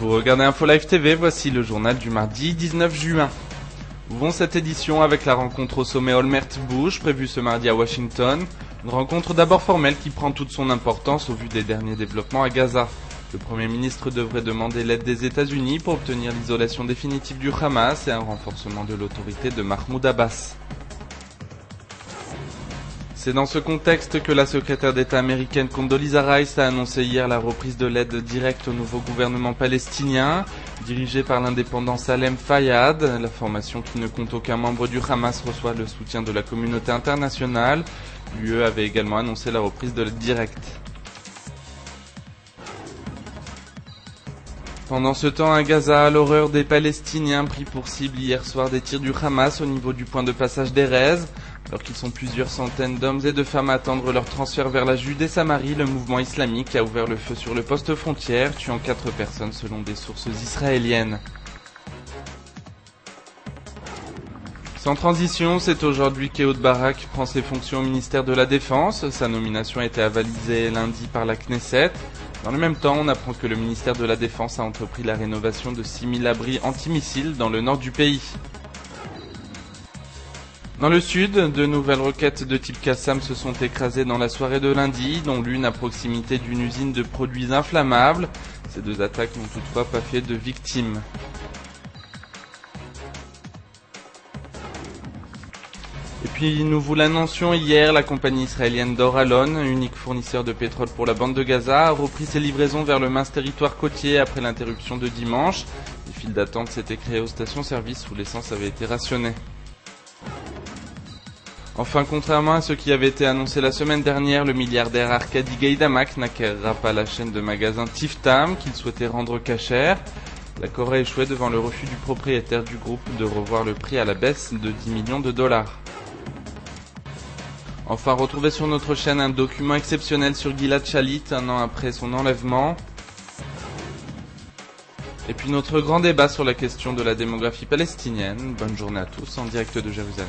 Vous regardez Info Live TV, voici le journal du mardi 19 juin. Ouvrons cette édition avec la rencontre au sommet Olmert-Bush prévue ce mardi à Washington. Une rencontre d'abord formelle qui prend toute son importance au vu des derniers développements à Gaza. Le Premier ministre devrait demander l'aide des États-Unis pour obtenir l'isolation définitive du Hamas et un renforcement de l'autorité de Mahmoud Abbas. C'est dans ce contexte que la secrétaire d'État américaine Condoleezza Rice a annoncé hier la reprise de l'aide directe au nouveau gouvernement palestinien, dirigé par l'indépendant Salem Fayyad. La formation qui ne compte aucun membre du Hamas reçoit le soutien de la communauté internationale. L'UE avait également annoncé la reprise de l'aide directe. Pendant ce temps, à Gaza, l'horreur des Palestiniens pris pour cible hier soir des tirs du Hamas au niveau du point de passage d'Erez. Alors qu'ils sont plusieurs centaines d'hommes et de femmes à attendre leur transfert vers la Judée-Samarie, le mouvement islamique a ouvert le feu sur le poste frontière, tuant 4 personnes selon des sources israéliennes. Sans transition, c'est aujourd'hui qu'Ehud Barak prend ses fonctions au ministère de la Défense. Sa nomination a été avalisée lundi par la Knesset. Dans le même temps, on apprend que le ministère de la Défense a entrepris la rénovation de 6000 abris antimissiles dans le nord du pays. Dans le sud, 2 nouvelles roquettes de type Qassam se sont écrasées dans la soirée de lundi, dont l'une à proximité d'une usine de produits inflammables. Ces 2 attaques n'ont toutefois pas fait de victimes. Et puis nous vous l'annoncions hier, la compagnie israélienne Dor Alon, unique fournisseur de pétrole pour la bande de Gaza, a repris ses livraisons vers le mince territoire côtier après l'interruption de dimanche. Les files d'attente s'étaient créées aux stations-service où l'essence avait été rationnée. Enfin, contrairement à ce qui avait été annoncé la semaine dernière, le milliardaire Arkady Gaidamak n'acquérera pas la chaîne de magasins Tiftam qu'il souhaitait rendre cachère. L'accord a échoué devant le refus du propriétaire du groupe de revoir le prix à la baisse de 10 millions de dollars. Enfin, retrouvez sur notre chaîne un document exceptionnel sur Gilad Shalit, 1 an après son enlèvement. Et puis notre grand débat sur la question de la démographie palestinienne. Bonne journée à tous, en direct de Jérusalem.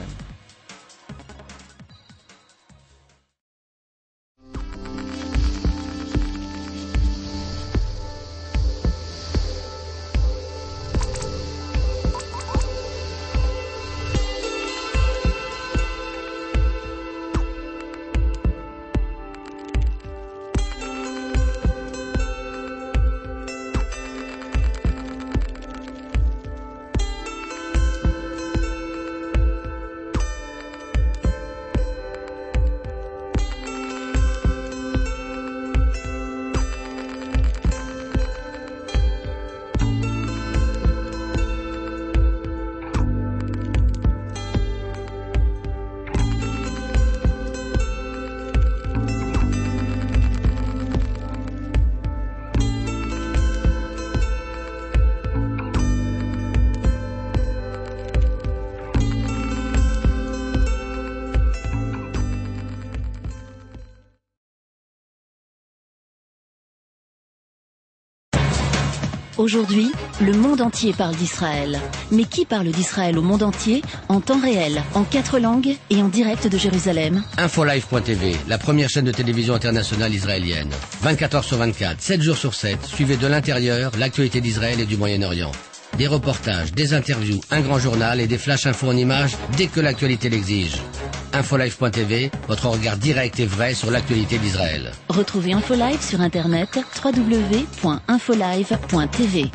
Aujourd'hui, le monde entier parle d'Israël. Mais qui parle d'Israël au monde entier, en temps réel, en 4 langues et en direct de Jérusalem? Infolive.tv, la première chaîne de télévision internationale israélienne. 24 heures sur 24, 7 jours sur 7, suivez de l'intérieur l'actualité d'Israël et du Moyen-Orient. Des reportages, des interviews, un grand journal et des flash infos en images dès que l'actualité l'exige. Infolive.tv, votre regard direct et vrai sur l'actualité d'Israël. Retrouvez Infolive sur internet www.infolive.tv.